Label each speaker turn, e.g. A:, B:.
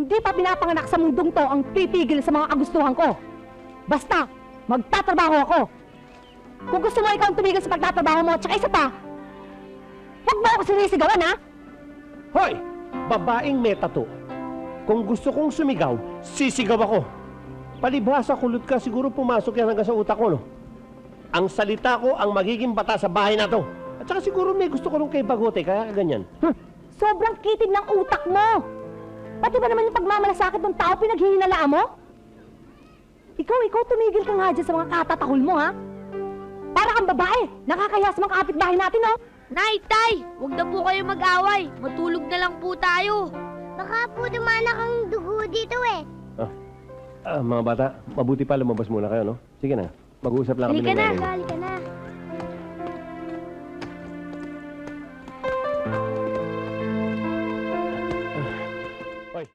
A: hindi pa pinapanganak sa mundong to ang pipigil sa mga kagustuhan ko. Basta, magtatrabaho ako. Kung gusto mo ikaw ang tumigil sa pagtatrabaho mo, tsaka isa pa, huwag mo ako sinisigawan, ha?
B: Hoy! Babaeng may tattoo. Kung gusto kong sumigaw, sisigaw ako. Palibhasa kulot ka, siguro pumasok yan hanggang sa utak ko, no? Ang salita ko ang magiging bata sa bahay na to. At saka siguro may gusto ko nung kay Bagote, kaya ganyan.
A: Sobrang kitid ng utak mo. Pati ba naman yung pagmamalasakit ng tao pinaghihinalaan mo? Ikaw, tumigil ka nga dyan sa mga katatakol mo, ha? Para kang babae, nakakaya sa mga kapitbahay natin, oh.
C: Nay, Tay! Huwag na po kayo mag-away. Matulog na lang po tayo.
D: Baka po dumanak ang dugo dito eh.
B: Mga bata, mabuti pa lumabas muna kayo, no? Sige na, mag-uusap lang kami
C: Halika
B: ng
C: na.
B: nanay.
D: Halika na.